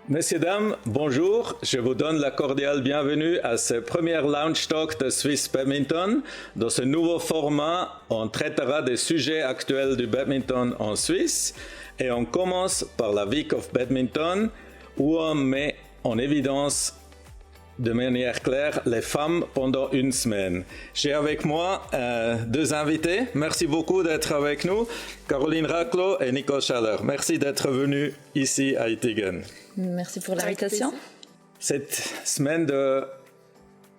Messieurs, dames, bonjour. Je vous donne la cordiale bienvenue à ce premier Lounge Talk de Swiss Badminton. Dans ce nouveau format, on traitera des sujets actuels du badminton en Suisse. Et on commence par la Week of Badminton, où on met en évidence de manière claire les femmes pendant une semaine. J'ai avec moi deux invités. Merci beaucoup d'être avec nous, Caroline Raclo et Nicole Schaller. Merci d'être venus ici à Ittigen. Merci pour l'invitation. Cette semaine de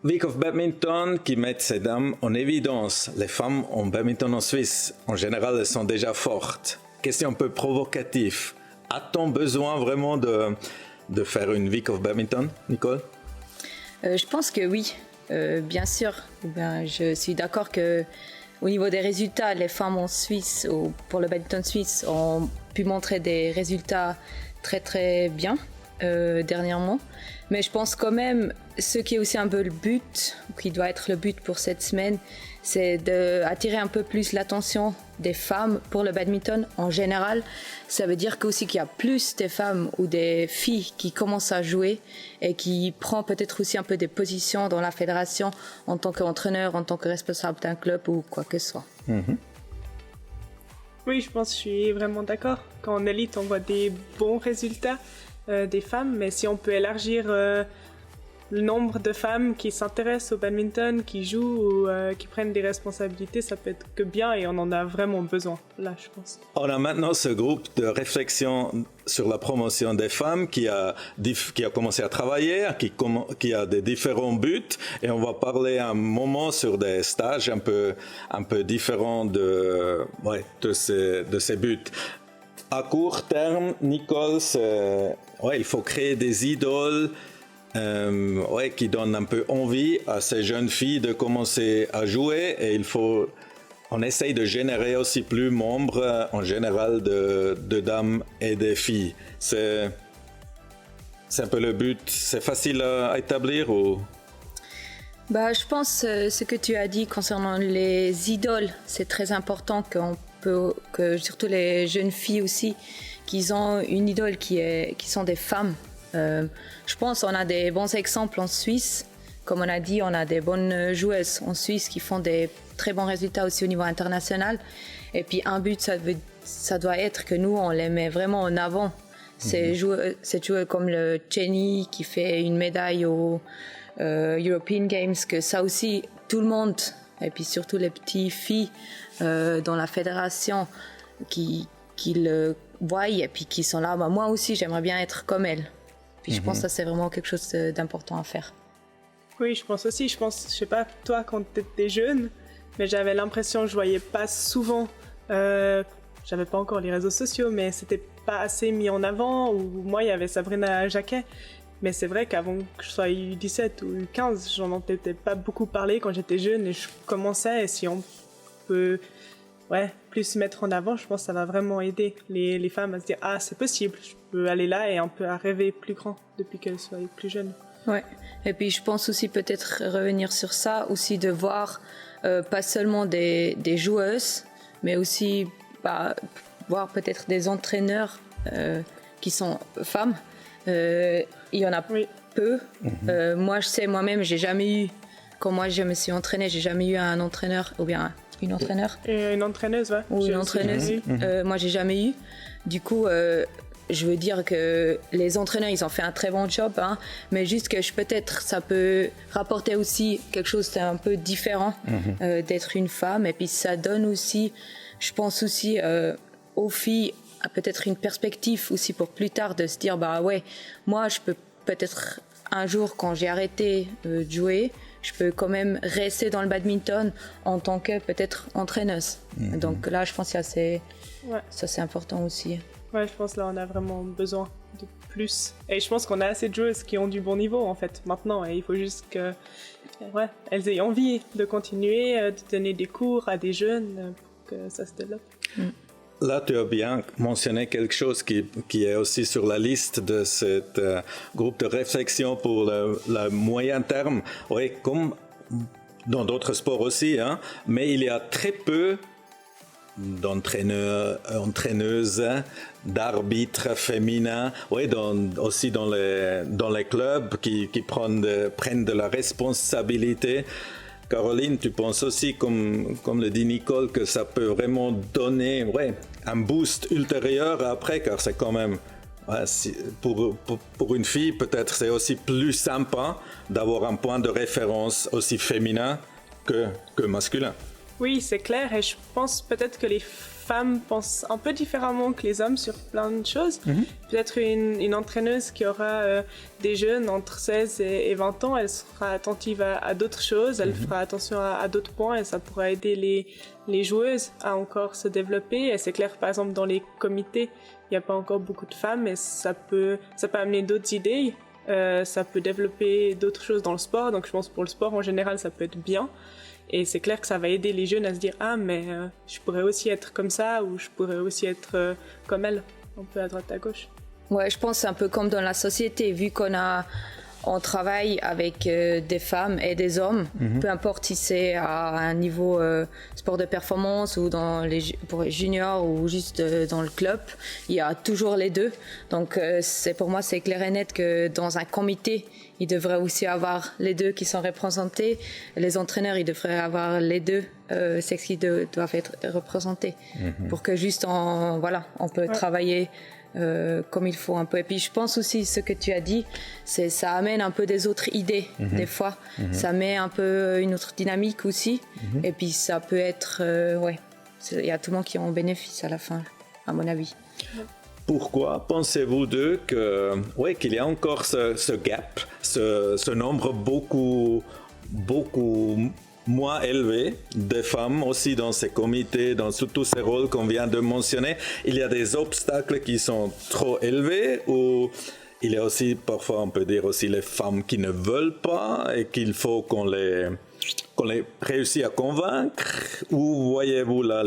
Week of Badminton qui met ces dames en évidence. Les femmes en badminton en Suisse, en général, elles sont déjà fortes. Question un peu provocative. A-t-on besoin vraiment de faire une Week of Badminton, Nicole? Je pense que oui, bien sûr. Je suis d'accord qu'au niveau des résultats, les femmes en Suisse, pour le badminton suisse, ont pu montrer des résultats très très bien dernièrement. Mais je pense quand même, ce qui est aussi un peu le but, qui doit être le but pour cette semaine, c'est d'attirer un peu plus l'attention des femmes pour le badminton en général. Ça veut dire qu'aussi qu'il y a plus des femmes ou des filles qui commencent à jouer et qui prennent peut-être aussi un peu des positions dans la fédération en tant qu'entraîneur, en tant que responsable d'un club ou quoi que ce soit. Mm-hmm. Oui, je pense que je suis vraiment d'accord. Quand en élite, on voit des bons résultats des femmes, mais si on peut élargir le nombre de femmes qui s'intéressent au badminton, qui jouent ou qui prennent des responsabilités, ça peut être que bien et on en a vraiment besoin, là, je pense. On a maintenant ce groupe de réflexion sur la promotion des femmes qui a commencé à travailler, qui a des différents buts et on va parler un moment sur des stages un peu différents de ces buts. À court terme, Nicole, il faut créer des idoles qui donnent un peu envie à ces jeunes filles de commencer à jouer et on essaye de générer aussi plus membres en général de dames et de filles. C'est un peu le but. C'est facile à établir ou? Je pense ce que tu as dit concernant les idoles, c'est très important que surtout les jeunes filles aussi, qu'ils ont une idole qui sont des femmes. Je pense qu'on a des bons exemples en Suisse. Comme on a dit, on a des bonnes joueuses en Suisse qui font des très bons résultats aussi au niveau international. Et puis un but, ça doit être que nous, on les met vraiment en avant. Ces joueurs comme le Cheney qui fait une médaille aux European Games, que ça aussi, tout le monde, et puis surtout les petites filles dans la fédération qui le voient et puis qui sont là. Moi aussi, j'aimerais bien être comme elles. Puis je pense que ça, c'est vraiment quelque chose d'important à faire. Oui, je pense aussi. Je sais pas, toi, quand tu étais jeune, mais j'avais l'impression que je voyais pas souvent. J'avais pas encore les réseaux sociaux, mais c'était pas assez mis en avant. Ou moi, il y avait Sabrina Jacquet. Mais c'est vrai qu'avant que je sois U17 ou U15, j'en entendais pas beaucoup parler quand j'étais jeune et je commençais. Et si on peut plus se mettre en avant, je pense que ça va vraiment aider les femmes à se dire « Ah, c'est possible, je peux aller là et un peu à rêver plus grand depuis qu'elles soient plus jeunes. » Ouais. Et puis je pense aussi peut-être revenir sur ça, aussi de voir pas seulement des joueuses, mais aussi voir peut-être des entraîneurs qui sont femmes. Il y en a peu. Moi, je sais, moi-même, j'ai jamais eu, quand moi je me suis entraînée, j'ai jamais eu un entraîneur ou bien une entraîneur. Et une entraîneuse, ouais. Ou une entraîneuse. Moi, j'ai jamais eu. Du coup, je veux dire que les entraîneurs, ils ont fait un très bon job, hein, mais juste que peut-être ça peut rapporter aussi quelque chose d'un peu différent d'être une femme. Et puis ça donne aussi, je pense aussi aux filles, peut-être une perspective aussi pour plus tard de se dire moi je peux peut-être un jour quand j'ai arrêté de jouer, je peux quand même rester dans le badminton en tant que peut-être entraîneuse. Donc là je pense que ça c'est important aussi. Ouais, je pense que là on a vraiment besoin de plus. Et je pense qu'on a assez de joueuses qui ont du bon niveau en fait maintenant et il faut juste que elles aient envie de continuer, de donner des cours à des jeunes pour que ça se développe. Là, tu as bien mentionné quelque chose qui est aussi sur la liste de ce groupe de réflexion pour le moyen terme. Oui, comme dans d'autres sports aussi, hein, mais il y a très peu d'entraîneuses, d'arbitres féminins, oui, aussi dans les clubs qui prennent de la responsabilité. Caroline, tu penses aussi, comme le dit Nicole, que ça peut vraiment donner un boost ultérieur après, car c'est quand même, pour une fille, peut-être c'est aussi plus sympa d'avoir un point de référence aussi féminin que masculin. Oui, c'est clair, et je pense peut-être que les femmes pensent un peu différemment que les hommes sur plein de choses. Peut-être une entraîneuse qui aura des jeunes entre 16 et 20 ans, elle sera attentive à d'autres choses, elle fera attention à d'autres points, et ça pourra aider les joueuses à encore se développer. Et c'est clair, par exemple, dans les comités, il n'y a pas encore beaucoup de femmes, mais ça peut amener d'autres idées, ça peut développer d'autres choses dans le sport. Donc je pense pour le sport en général, ça peut être bien. Et c'est clair que ça va aider les jeunes à se dire « Ah, mais je pourrais aussi être comme ça » ou « Je pourrais aussi être comme elle », un peu à droite à gauche. Ouais, je pense que c'est un peu comme dans la société, vu on travaille avec des femmes et des hommes, peu importe si c'est à un niveau sport de performance ou pour les juniors ou juste dans le club, il y a toujours les deux. Donc pour moi, c'est clair et net que dans un comité, il devrait aussi avoir les deux qui sont représentés. Les entraîneurs, ils devraient avoir les deux sexes qui doivent être représentés pour que juste on peut travailler comme il faut un peu. Et puis je pense aussi ce que tu as dit, ça amène un peu des autres idées des fois. Ça met un peu une autre dynamique aussi. Et puis ça peut être, il y a tout le monde qui en bénéficie à la fin, à mon avis. Pourquoi pensez-vous qu'il y a encore ce gap, ce nombre beaucoup moins élevé de femmes aussi dans ces comités, dans tous ces rôles qu'on vient de mentionner? Il y a des obstacles qui sont trop élevés, ou il y a aussi parfois, on peut dire aussi, les femmes qui ne veulent pas et qu'il faut qu'on les réussisse à convaincre? Ou voyez-vous là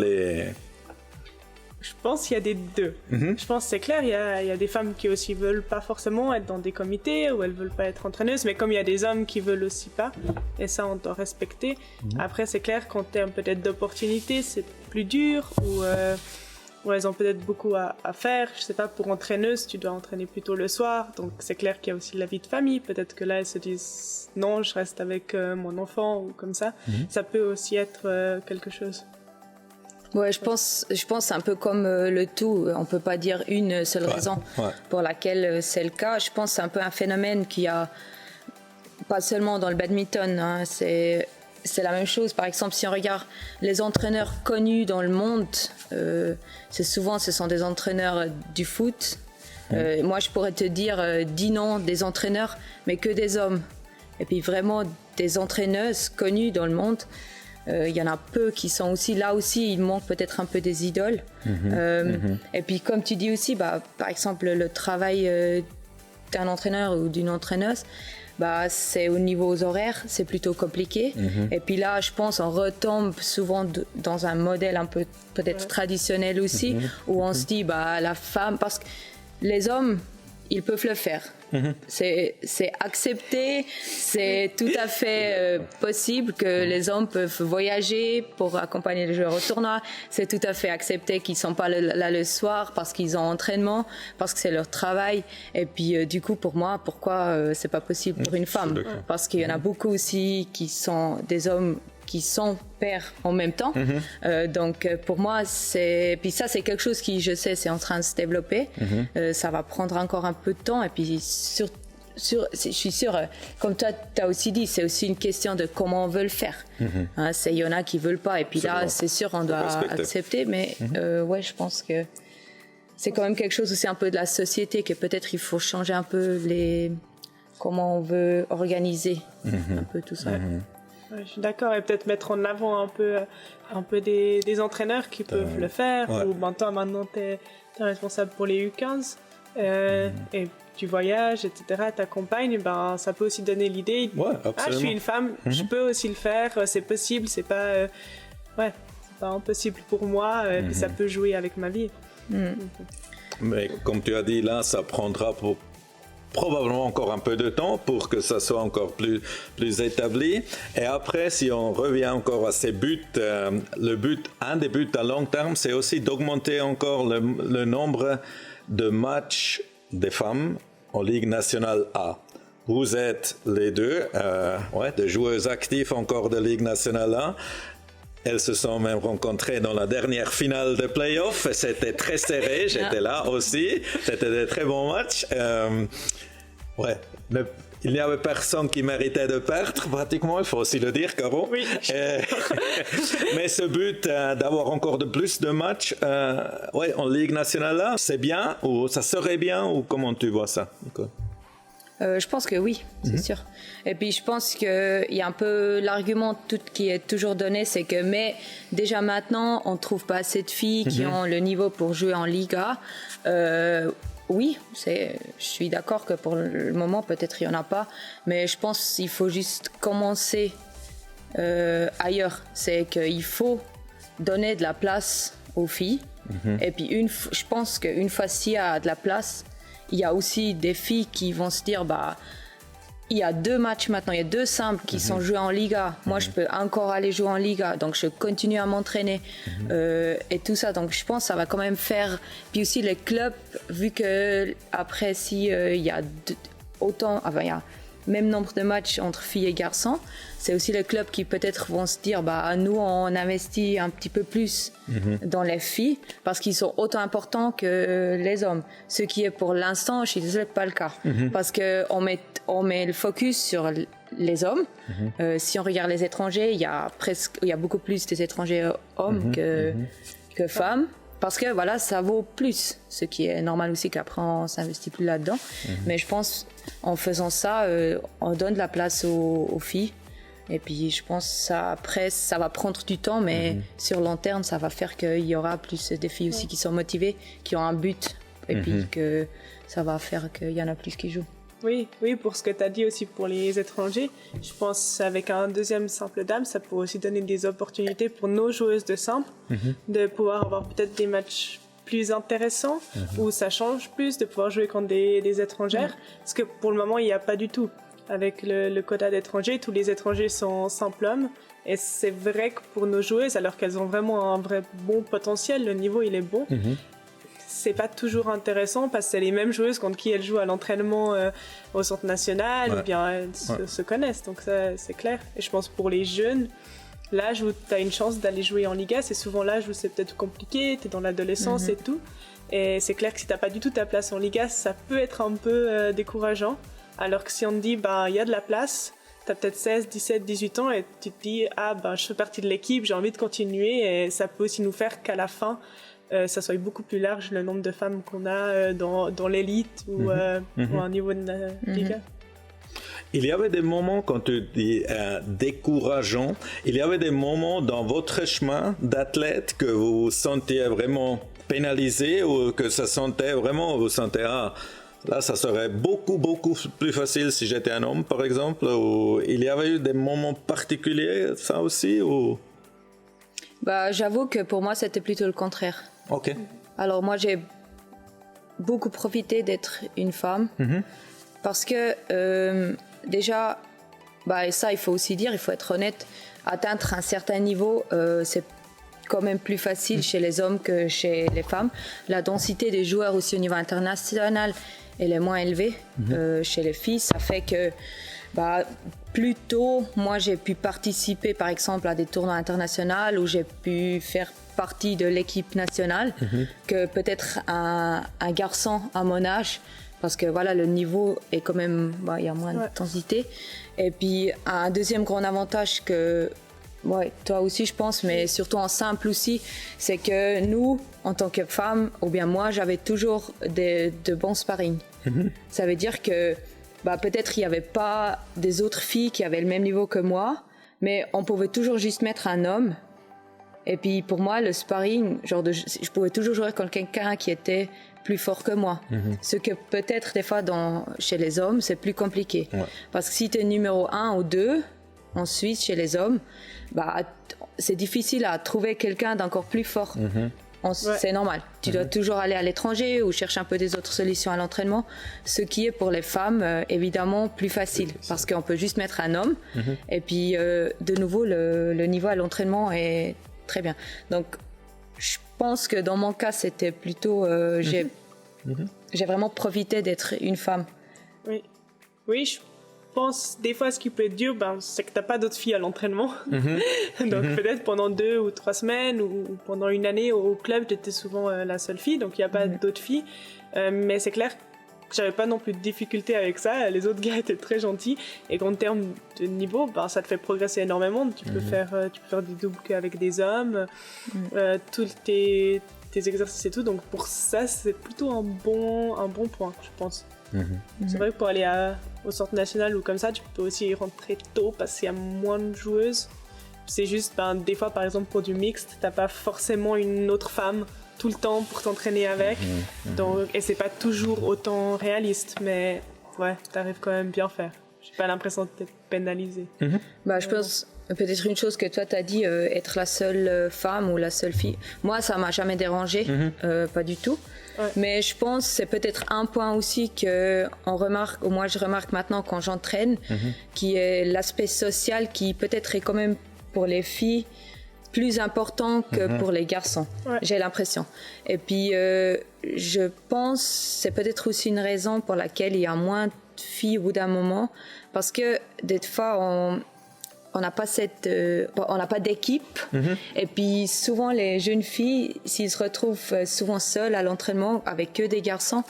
Je pense qu'il y a des deux. Je pense que c'est clair, il y a des femmes qui aussi veulent pas forcément être dans des comités, ou elles veulent pas être entraîneuses, mais comme il y a des hommes qui veulent aussi pas, et ça on doit respecter. Après c'est clair qu'en termes peut-être d'opportunités, c'est plus dur, ou elles ont peut-être beaucoup à faire. Je sais pas, pour entraîneuse, tu dois entraîner plutôt le soir, donc c'est clair qu'il y a aussi la vie de famille. Peut-être que là elles se disent non, je reste avec mon enfant, ou comme ça. Ça peut aussi être quelque chose. Ouais, je pense c'est un peu comme le tout. On peut pas dire une seule raison pour laquelle c'est le cas. Je pense que c'est un peu un phénomène qui a pas seulement dans le badminton. C'est la même chose. Par exemple, si on regarde les entraîneurs connus dans le monde, ce sont des entraîneurs du foot. Moi, je pourrais te dire 10 noms des entraîneurs, mais que des hommes. Et puis vraiment des entraîneuses connues dans le monde. Il y en a peu qui sont aussi là aussi, il manque peut-être un peu des idoles. Et puis comme tu dis aussi, par exemple le travail d'un entraîneur ou d'une entraîneuse, c'est au niveau aux horaires, c'est plutôt compliqué. Et puis là, je pense on retombe souvent dans un modèle un peu peut-être traditionnel aussi, où on se dit la femme, parce que les hommes, ils peuvent le faire. C'est accepté, c'est tout à fait possible que les hommes peuvent voyager pour accompagner les joueurs au tournoi. C'est tout à fait accepté qu'ils ne sont pas là le soir parce qu'ils ont entraînement, parce que c'est leur travail. Et puis du coup, pour moi, pourquoi c'est pas possible pour une femme? Parce qu'il y en a beaucoup aussi qui sont des hommes qui sont pères en même temps. Donc pour moi, puis ça c'est quelque chose qui, je sais, c'est en train de se développer. Ça va prendre encore un peu de temps. Et puis je suis sûre, comme toi tu as aussi dit, c'est aussi une question de comment on veut le faire. Il y en a qui veulent pas. Et puis là, c'est sûr, on doit accepter. Mais je pense que c'est quand même quelque chose aussi un peu de la société, que peut-être il faut changer un peu comment on veut organiser un peu tout ça. Ouais, je suis d'accord, et peut-être mettre en avant un peu des entraîneurs qui peuvent le faire. Ou toi maintenant t'es responsable pour les U15 et tu voyages, etc. T'accompagnes, ça peut aussi donner l'idée. Je suis une femme, je peux aussi le faire. C'est possible, c'est pas impossible pour moi. Puis ça peut jouer avec ma vie. Mais comme tu as dit là, ça prendra probablement encore un peu de temps pour que ça soit encore plus établi. Et après, si on revient encore à ces buts, un des buts à long terme, c'est aussi d'augmenter encore le nombre de matchs des femmes en Ligue nationale A. Vous êtes les deux, des joueuses actives encore de Ligue nationale A. Elles se sont même rencontrées dans la dernière finale de play-off. C'était très serré, j'étais là aussi. C'était des très bons matchs. Il n'y avait personne qui méritait de perdre, pratiquement, il faut aussi le dire, Caro. Oui. Mais ce but d'avoir encore plus de matchs en Ligue nationale, là, c'est bien, ou ça serait bien, ou comment tu vois ça, Nicole? Je pense que oui, c'est sûr. Et puis je pense qu'il y a un peu l'argument qui est toujours donné, c'est que mais déjà maintenant, on ne trouve pas assez de filles qui ont le niveau pour jouer en Liga. Oui, je suis d'accord que pour le moment, peut-être il n'y en a pas, mais je pense qu'il faut juste commencer ailleurs. C'est qu'il faut donner de la place aux filles. Et puis je pense qu'une fois s'il y a de la place, il y a aussi des filles qui vont se dire, il y a 2 matchs maintenant, il y a 2 simples qui sont joués en Liga. Moi, je peux encore aller jouer en Liga, donc je continue à m'entraîner et tout ça. Donc, je pense que ça va quand même faire. Puis aussi les clubs, vu que après, si il y a il y a même nombre de matchs entre filles et garçons, c'est aussi les clubs qui peut-être vont se dire, nous, on investit un petit peu plus dans les filles parce qu'ils sont autant importants que les hommes. Ce qui est pour l'instant, je suis désolée, pas le cas. Parce qu'on met le focus sur les hommes. Si on regarde les étrangers, il y a beaucoup plus des étrangers hommes que femmes. Parce que voilà, ça vaut plus, ce qui est normal aussi qu'après on s'investit plus là-dedans. Mais je pense en faisant ça, on donne de la place aux filles. Et puis je pense ça après ça va prendre du temps, mais sur long terme, ça va faire qu'il y aura plus de filles aussi qui sont motivées, qui ont un but, et puis que ça va faire qu'il y en a plus qui jouent. Oui, pour ce que tu as dit aussi pour les étrangers, je pense avec un deuxième simple dame, ça pourrait aussi donner des opportunités pour nos joueuses de simple, de pouvoir avoir peut-être des matchs plus intéressants, où ça change plus, de pouvoir jouer contre des étrangères, parce que pour le moment, il n'y a pas du tout. Avec le quota d'étrangers, tous les étrangers sont simples hommes, et c'est vrai que pour nos joueuses, alors qu'elles ont vraiment un vrai bon potentiel, le niveau il est bon, c'est pas toujours intéressant parce que c'est les mêmes joueuses contre qui elles jouent à l'entraînement au centre national, ou bien elles se connaissent, donc ça c'est clair. Et je pense pour les jeunes, l'âge où tu as une chance d'aller jouer en Liga, c'est souvent l'âge où c'est peut-être compliqué, tu es dans l'adolescence et tout, et c'est clair que si tu n'as pas du tout ta place en Liga, ça peut être un peu décourageant, alors que si on te dit il y a de la place, tu as peut-être 16, 17, 18 ans et tu te dis je fais partie de l'équipe, j'ai envie de continuer, et ça peut aussi nous faire qu'à la fin ça soit beaucoup plus large le nombre de femmes qu'on a dans l'élite ou à un niveau de Liga. Il y avait des moments, quand tu dis décourageant, il y avait des moments dans votre chemin d'athlète que vous vous sentiez vraiment pénalisé, ou que ça sentait vraiment, vous sentez là ça serait beaucoup plus facile si j'étais un homme par exemple, ou il y avait eu des moments particuliers, ça aussi, ou... J'avoue que pour moi c'était plutôt le contraire. Ok. Alors moi j'ai beaucoup profité d'être une femme parce que déjà, ça il faut aussi dire, il faut être honnête, atteindre un certain niveau, c'est quand même plus facile chez les hommes que chez les femmes. La densité des joueurs aussi au niveau international, elle est moins élevée chez les filles. Ça fait que plus tôt, moi j'ai pu participer par exemple à des tournois internationaux où j'ai pu faire partie de l'équipe nationale que peut-être un garçon à mon âge, parce que voilà, le niveau est quand même, il y a moins d'intensité. Et puis un deuxième grand avantage que toi aussi je pense, mais surtout en simple aussi, c'est que nous en tant que femmes, ou bien moi, j'avais toujours de bons sparring. Ça veut dire que peut-être il n'y avait pas des autres filles qui avaient le même niveau que moi, mais on pouvait toujours juste mettre un homme. Et puis pour moi, le sparring, je pouvais toujours jouer contre quelqu'un qui était plus fort que moi. Ce que peut-être des fois chez les hommes, c'est plus compliqué. Parce que si tu es numéro 1 ou 2, ensuite chez les hommes, c'est difficile à trouver quelqu'un d'encore plus fort. c'est normal. Tu dois toujours aller à l'étranger ou chercher un peu des autres solutions à l'entraînement. Ce qui est pour les femmes, évidemment, plus facile. Parce qu'on peut juste mettre un homme. Et puis, de nouveau, le niveau à l'entraînement est très bien. Donc, je pense que dans mon cas, c'était plutôt... j'ai vraiment profité d'être une femme. Oui, je pense, des fois, ce qui peut être dur, c'est que t'as pas d'autres filles à l'entraînement. Donc, peut-être pendant 2 ou 3 semaines ou pendant une année au club, j'étais souvent la seule fille, donc il n'y a pas d'autres filles. Mais c'est clair que j'avais pas non plus de difficulté avec ça. Les autres gars étaient très gentils. Et qu'en termes de niveau, ça te fait progresser énormément. Tu peux faire des doubles qu'avec des hommes, tous tes exercices et tout. Donc, pour ça, c'est plutôt un bon point, je pense. C'est vrai que pour aller au centre national ou comme ça, tu peux aussi y rentrer tôt parce qu'il y a moins de joueuses. C'est juste, des fois, par exemple, pour du mixte, t'as pas forcément une autre femme tout le temps pour t'entraîner avec. Donc, et c'est pas toujours autant réaliste, mais ouais, t'arrives quand même bien faire. J'ai pas l'impression d'être pénalisée. Je pense peut-être une chose que toi t'as dit, être la seule femme ou la seule fille. Moi, ça m'a jamais dérangé, pas du tout. Ouais. Mais je pense que c'est peut-être un point aussi que moi je remarque maintenant quand j'entraîne, qui est l'aspect social qui peut-être est quand même pour les filles plus important que pour les garçons, j'ai l'impression. Et puis je pense que c'est peut-être aussi une raison pour laquelle il y a moins de filles au bout d'un moment, parce que des fois on n'a pas d'équipe, et puis souvent les jeunes filles, s'ils se retrouvent souvent seules à l'entraînement avec que des garçons,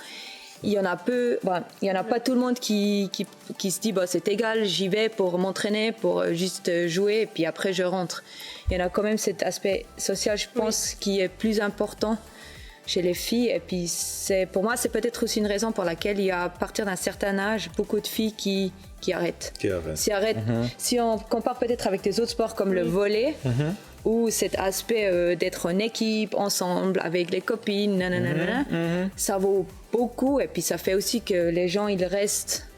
il y en a pas tout le monde qui se dit c'est égal, j'y vais pour m'entraîner, pour juste jouer et puis après je rentre. Il y en a quand même cet aspect social, je pense, qui est plus important chez les filles. Et puis pour moi, c'est peut-être aussi une raison pour laquelle il y a, à partir d'un certain âge, beaucoup de filles qui arrêtent. Si on compare peut-être avec des autres sports comme le volley, où cet aspect d'être en équipe, ensemble, avec les copines, ça vaut beaucoup. Et puis ça fait aussi que les gens, ils restent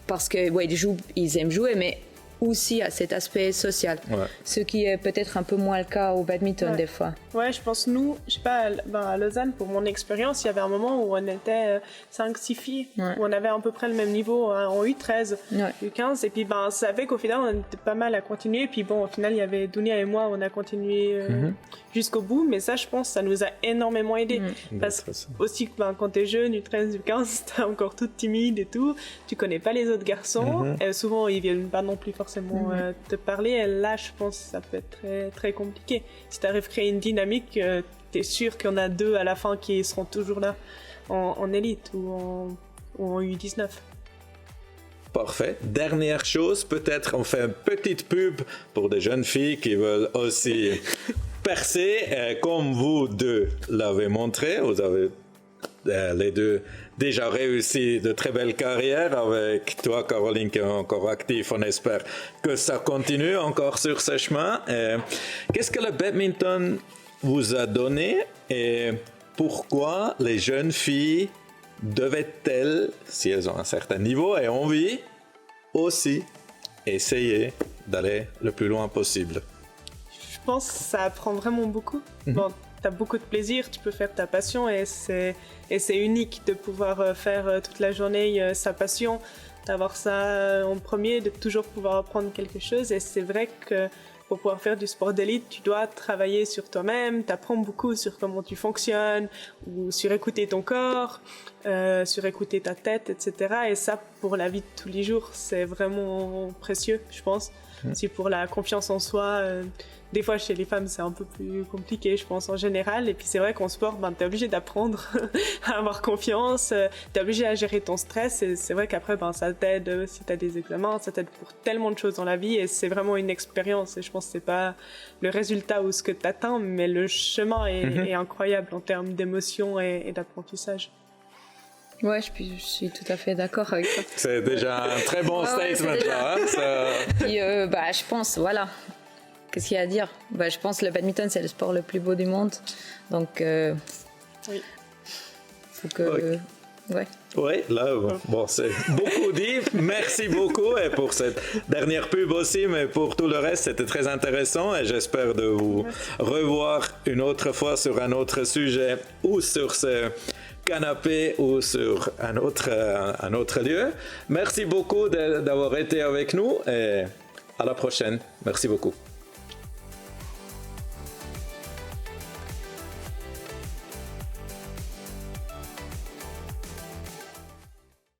parce que ils aiment jouer, mais aussi à cet aspect social, ce qui est peut-être un peu moins le cas au badminton des fois. Ouais, je pense je sais pas, à Lausanne, pour mon expérience, il y avait un moment où on était 5-6 filles, où on avait à peu près le même niveau en U13, U15, et puis ça fait qu'au final, on était pas mal à continuer, et puis au final, il y avait Dounia et moi, on a continué jusqu'au bout, mais ça, je pense, ça nous a énormément aidé, parce que aussi, quand t'es jeune, U13, U15, t'es encore toute timide et tout, tu connais pas les autres garçons, et souvent, ils viennent pas non plus forcément te parler, et là, je pense que ça peut être très, très compliqué. Si t'arrives à créer une dynamique, t'es sûr qu'il y en a 2 à la fin qui seront toujours là en élite ou en U19. Parfait. Dernière chose, peut-être on fait une petite pub pour des jeunes filles qui veulent aussi percer, comme vous deux l'avez montré. Vous avez les deux déjà réussi de très belles carrières. Avec toi, Caroline, qui est encore active, on espère que ça continue encore sur ce chemin. Qu'est-ce que le badminton vous a donné et pourquoi les jeunes filles devaient-elles, si elles ont un certain niveau et envie, aussi essayer d'aller le plus loin possible? Je pense que ça apprend vraiment beaucoup. T'as beaucoup de plaisir, tu peux faire ta passion et c'est unique de pouvoir faire toute la journée sa passion, d'avoir ça en premier, de toujours pouvoir apprendre quelque chose. Et c'est vrai que pour pouvoir faire du sport d'élite, tu dois travailler sur toi-même, t'apprends beaucoup sur comment tu fonctionnes, ou sur écouter ton corps, sur écouter ta tête, etc. Et ça, pour la vie de tous les jours, c'est vraiment précieux, je pense. Si pour la confiance en soi, des fois chez les femmes c'est un peu plus compliqué, je pense, en général. Et puis c'est vrai qu'en sport, t'es obligé d'apprendre à avoir confiance, t'es obligé à gérer ton stress. Et c'est vrai qu'après, ça t'aide si t'as des examens, ça t'aide pour tellement de choses dans la vie. Et c'est vraiment une expérience. Et je pense que c'est pas le résultat ou ce que t'atteins, mais le chemin est incroyable en termes d'émotion et d'apprentissage. Ouais, je suis tout à fait d'accord avec ça. C'est déjà un très bon statement là. Puis, je pense, voilà. Qu'est-ce qu'il y a à dire? Je pense que le badminton, c'est le sport le plus beau du monde. Donc, faut que Ouais. Oui, là, bon, c'est beaucoup dit. Merci beaucoup et pour cette dernière pub aussi, mais pour tout le reste, c'était très intéressant et j'espère de vous revoir une autre fois sur un autre sujet ou sur ce canapé ou sur un autre lieu. Merci beaucoup d'avoir été avec nous et à la prochaine. Merci beaucoup.